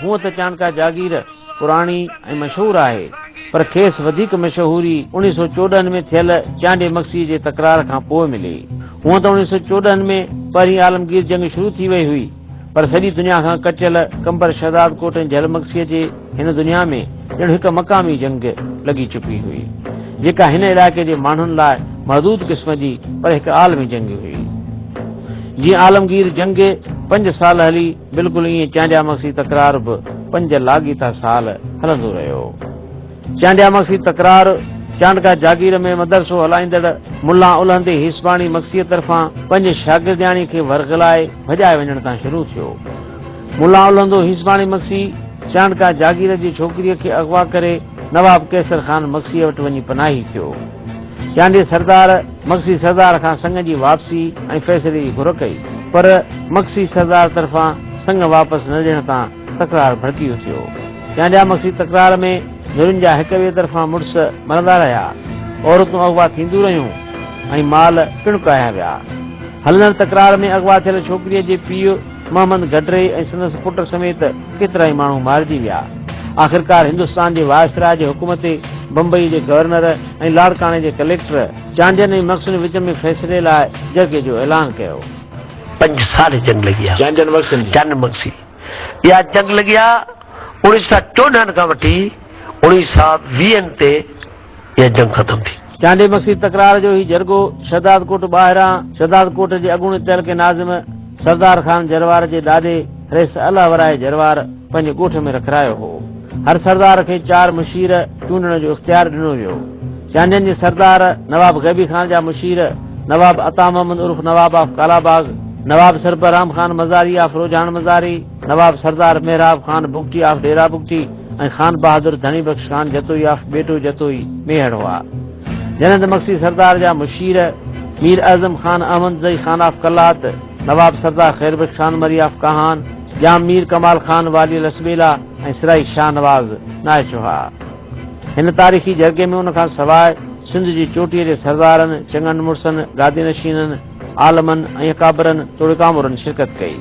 हूं त चाणका जागीर पुराणी ऐं मशहूर आहे, पर खेसि वधीक मशहूरी 1914 में थियल चांडे मक्सी जे तकरार खां पोइ मिली। हूअं त 1914 में पहिरीं आलमगीर जंग शुरू थी वई हुई, पर सॼी दुनिया खां कचियल कंबर शहदाद कोट ऐं झल मक्सीअ जे हिन दुनिया में ॼण हिकु मक़ामी जंग लॻी चुकी हुई, जेका हिन इलाइक़े जे माण्हुनि लाइ महदूद क़िस्म जी पर हिकु आलमी जंग हुई। जीअं आलमगीर जंग 5 साल हली, बिल्कुलु ईअं चांडिया मक्सी तकरार बि 5 लाॻीता साल हलंदो रहियो। चांडिया मक्सी तकरार चाणका जागीर में मदरसो हलाईंदड़ मुल्ला उलहंदे हिसबाणी मक्सीअ तरफ़ां 5 शागिर्दियाणी खे वरगलाए भॼाए वञण तां शुरू थियो। मुल्ला उलहंदो हिसबाणी मक्सी चाणका जागीर जी छोकिरीअ खे अगवा करे नवाब कैसर खान मक्सीअ वटि वञी पनाही थियो। चांडे सरदार मक्सी सरदार खां संघ जी वापसी ऐं फ़ैसिले जी घुर कई, पर मक्सी सरदार तरफ़ां संघ वापसि न ॾियण तां तकरार भड़की उथियो। चांडिया मक्सी तकरार में नुरनि जा हिक ॿिए तरफ़ां मुड़ुस मरंदा रहिया, औरतूं अगवा थींदियूं रहियूं ऐं माल पिणकाया विया। हलंदड़ तकरार में अगवा थियल छोकिरीअ जे पीउ मोहम्मद गडरे ऐं संदसि पुट समेत केतिरा ई माण्हू मारिजी विया। आख़िरकार हिंदुस्तान जे वायसराय जे हुकुम ते बम्बई जे गवर्नर ऐं लाड़काणे जे कलेक्टर चांडियनि ऐं मक्सियुनि विच में फ़ैसिले लाइ जरगे जो ऐलान कयो। 5 साल जंग लगी आहे चांडियनि मक्सी। इहा जंग लगी आहे 1914 खां वठी 1920 ते इहा जंग ख़तम थी। चांडे मक्सी तकरार जो ही जरगो शहदाद कोट ॿाहिरां शहदाद कोट जे अॻूणे तहलक नाज़िम सरदार खान जरवार जे ॾाॾे रेस अलावराए जरवार पंहिंजे ॻोठ में रखायो हो। हर सरदार खे 4 मुशीर चूंडण जो इख़्तियार ॾिनो वियो। चांडियनि जे सरदार नवाब गैबी खान जा मुशीर नवाब अता मोहम्मद उर्फ नवाब ऑफ कालाबाग, नवाब सरबराम खान मज़ारी ऑफ रोजान मज़ारी, नवाब सरदार मेहराब खान बुगटी ऑफ डेरा बुगटी ऐं खान बहादुर धनी बख्श खान जतोई ऑफ बेटो जतोई मेहड़ हुआ। जनरल मक्सी सरदार जा मुशीर मीर आज़म खान अहमद ज़ई खान ऑफ कलात, नवाब सरदार खैर बख्श खान मरी ऑफ कहान, जाम मीर कमाल खान वाली लसबेला ऐं सिराई शाह नवाज़ नायच हुआ। हिन तारीख़ी जरगे में उन खां सवाइ सिंध जी चोटीअ जे सरदारनि, चङनि मुड़सनि, गादी नशीननि, आलमनि ऐं अकाबरनि तोड़कामुरनि शिरकत कई।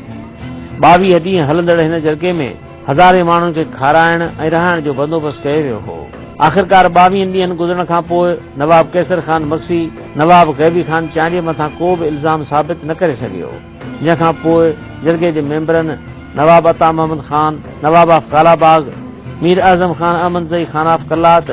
22 ॾींहं हलंदड़ हिन जरगे में हज़ारे माण्हुनि खे खाराइण ऐं रहण जो बंदोबस्तु कयो वियो हो। आख़िरकार 22 ॾींहनि गुज़रण खां पोइ नवाब कैसर खान मक्सी नवाब गैबी खान चांडीअ मथां को बि इल्ज़ाम साबित न करे सघियो। जंहिंखां पोइ जरगे जे मेंबरनि Nawab Ata Mohammad Khan, Nawab of Kalabagh, Mir Azam Khan Ahmadzai Khan of Kalat,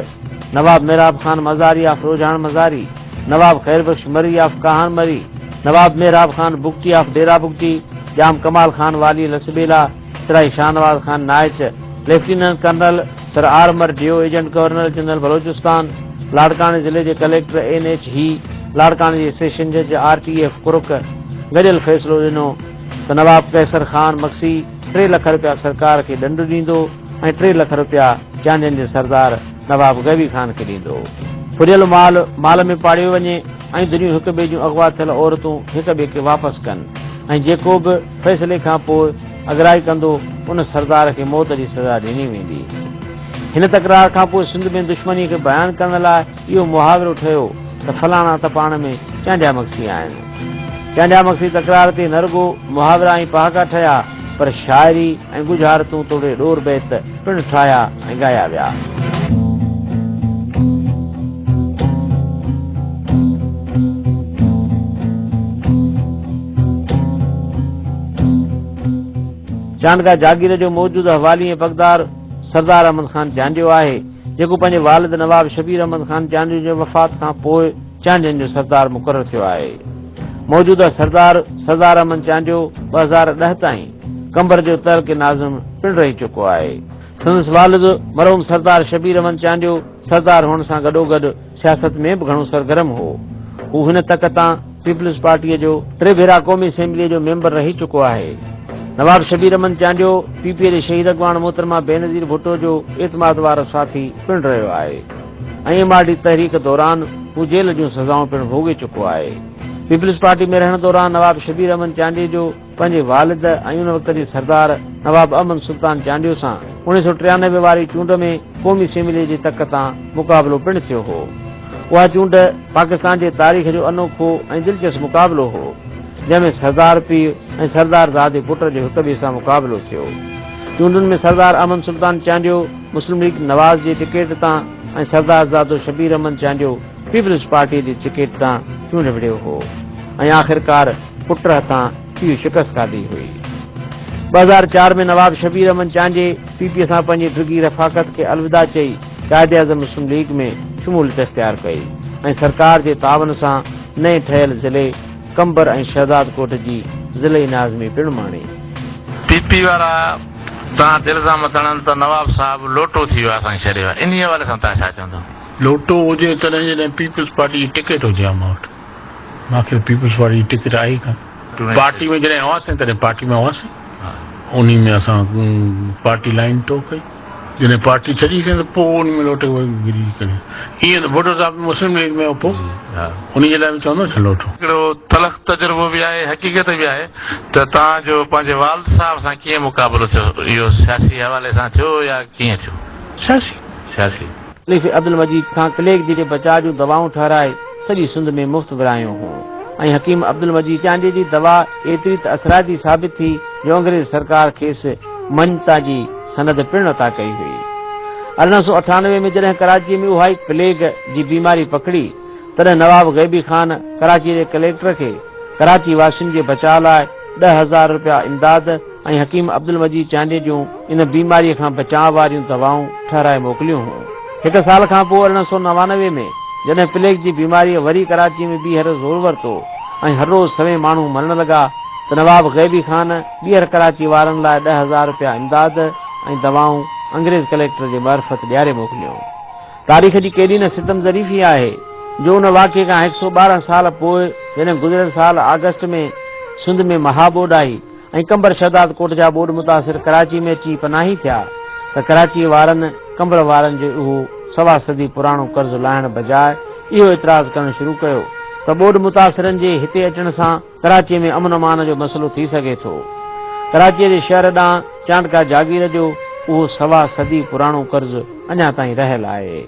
Nawab Mehrab Khan Mazari of Rojhan Mazari, नवाब खैर बख्श मरी of Kahan Marri, Nawab Mehrab Khan Bugti of Dera Bugti, Jam Kamal Khan Wali Lasbela, सिराई Shahnawaz Khan Naich, lieutenant colonel sir Armine Dew agent governor general Balochistan, लाड़काने ज़िले जे कलेक्टर NH ही, लाड़काने जे सेशन जज RTF कुरुक गॾियल फ़ैसिलो ॾिनो त नवाब कैसर खान मक्सी 3 लख रुपया सरकार खे ॾंड ॾींदो ऐं 3 लख रुपया चांडियनि जे सरदार नवाब गैबी खान खे ॾींदो। फुरियल माल में पाड़ियो वञे ऐं दुनिया हिक ॿिए जूं अगवा थियल औरतूं हिक ॿिए खे वापसि कनि ऐं जेको बि फ़ैसिले खां पोइ अगराई कंदो उन सरदार खे मौत जी सज़ा ॾिनी वेंदी। हिन तकरार खां पोइ सिंध में दुश्मनी खे बयानु करण लाइ इहो मुहावरो ठहियो त फलाणा त पाण में चांडिया मक्सी आहिनि। चांडिया मक्सी तकरार ते न रुगो मुहावरा ऐं पहाका ठहिया, पर शाइरी ऐं गुज़ारतूं तोड़े ॾोर बैत पिणु ठाहिया ऐं ॻाया विया। चाणका जागीर जो मौजूदु हवाली ऐं बगदार सरदार अहमद खान चांडियो आहे, जेको पंहिंजे वालिद नवाब शबीर अहमद खान चांडियो जे वफ़ात खां पोइ चांडियनि जो सरदार मुक़ररु थियो आहे। मौजूदा सरदार अहमद चांडियो 2010 ताईं कंबर जो तहलक नाज़िम पिणु रही चुको आहे। संदसि वालिद मरहूम सरदार शबीर अहमद चांडियो सरदार हुअण सां गॾोगॾु सियासत में बि घणो सरगर्म हो। हू हिन तक तां पीपल्स पार्टीअ जो 3 भेरा क़ौमी असेंबलीअ जो मेंबर रही चुको आहे। नवाब शबीर अहमद चांडियो PPA जे शहीद अॻवान मोहतरमा बेनज़ीर भुट्टो जो एतमाद वारो साथी पिणु रहियो आहे ऐं MRD तहरीक दौरान हू जेल जूं सज़ाऊं पिणु भोॻे चुको आहे। पीपल्स पार्टी में रहण दौरान नवाब शबीर अहमद चांडियो जो पंहिंजे वालिद ऐं उन वक़्त जे सरदार नवाब अहमद सुल्तान चांडियो सां 1993 वारी चूंड में क़ौमी असेंबलीअ जे तक तां मुक़ाबिलो पिणु थियो हो। उहा चूंड पाकिस्तान जे तारीख़ जो अनोखो ऐं दिलचस्प मुक़ाबिलो हो। जंहिंमें सरदार पीउ ऐं सरदार ज़ादे पुट जो हिक ॿिए सां मुक़ाबिलो थियो। चूंडुनि में सरदार अमन सुल्तान चांडियो मुस्लिम लीग नवाज़ जी टिकट तां ऐं सरदार ज़ादो शबीर अहमद चांडियो पीपल्स पार्टी जी टिकट तां चूंड विढ़ियो हो ऐं आख़िरकार पुट हथां पीउ शिकस्त खाधी हुई। 2004 में नवाब शबीर अहमद चांडे पीपीअ सां पंहिंजी डिघी रफ़ाक़त खे अलविदा चई कायदे आज़म मुस्लिम लीग में शमूलियत इख्तियार कई ऐं सरकार जे तावन सां नए ठहियल ज़िले कंबर ऐं शहदाद कोट जी ज़िले नाज़मी पिणु माणी। पीपी वारा तव्हां ते इल्ज़ाम हणनि त नवाब साहब लोटो थी वियो आहे असांखे छॾियो आहे, इन हवाले सां तव्हां छा चवंदव? लोटो हुजे तॾहिं जॾहिं पीपल्स पार्टी जी टिकट हुजे हा मां वटि, मूंखे पीपल्स पार्टी जी टिकट आई कान। पार्टी में जॾहिं हुआसीं तॾहिं पार्टी में हुआसीं, उन में असां पार्टी लाइन टो कई। जॾहिं पार्टी छॾीसीं त पोइ उन में लोटे गिरी करे ईअं त भुटो साहिब मुस्लिम लीग में पोइ उन जे लाइ बि चवंदो छा लोटो। हिकिड़ो तलख़ तजुर्बो बि आहे, हक़ीक़त बि आहे त तव्हांजो पंहिंजे वालिद साहिब सां कीअं मुक़ाबिलो थियो, इहो सियासी हवाले सां थियो या कीअं थियो? सियासी खलीफ़े अब्दुल मजीद खां प्लेग जे बचाव जूं दवाऊं ठहिराए सॼी सिंध में मुफ़्त विरायूं हो ऐं हकीम अब्दुल मजीद चांडे जी दवा एतिरी त असराती साबित थी जो अंग्रेज़ सरकार खेसि मञता जी सनद पिणु अता कई हुई। 1898 में जॾहिं कराची में उहा प्लेग जी बीमारी पकड़ी तॾहिं नवाब गैबी खान कराची जे कलेक्टर खे कराची वासियुनि जे बचाव लाइ 10,000 रुपया इमदाद ऐं हकीम अब्दुल मजीद चांडे जूं इन बीमारीअ खां बचाव वारियूं दवाऊं ठहिराए मोकिलियूं हुयूं। हिकु साल खां पोइ 1999 में जॾहिं प्लेग जी बीमारीअ वरी कराची में ॿीहर ज़ोर वरितो ऐं हर रोज़ सवे माण्हू मरण लॻा त नवाब गैबी खान ॿीहर कराची वारनि लाइ 10,000 रुपया इमदाद ऐं दवाऊं अंग्रेज़ कलेक्टर जे मार्फत ॾियारे मोकिलियो। तारीख़ जी केॾी न सितम ज़रीफ़ी आहे जो उन वाक़े खां 112 साल पोइ जॾहिं गुज़िरियल साल अगस्त में सिंध में महाबोड आई ऐं कंबर शहदाद कोट जा बोड मुतासिर कराची में अची पनाही थिया त कराची वारनि कंबर वारनि जो उहो 1.25 सदी पुराणो कर्ज़ लाहिण बजाए इहो इतराज़ करणु शुरू कयो त बोड मुतासिरनि जे हिते अचण सां कराची में अमन अमान जो मसइलो थी सघे थो। कराचीअ जे शहर ॾांहुं चांडका जागीर जो उहो 1.25 सदी पुराणो कर्ज़ अञा ताईं रहियल आहे।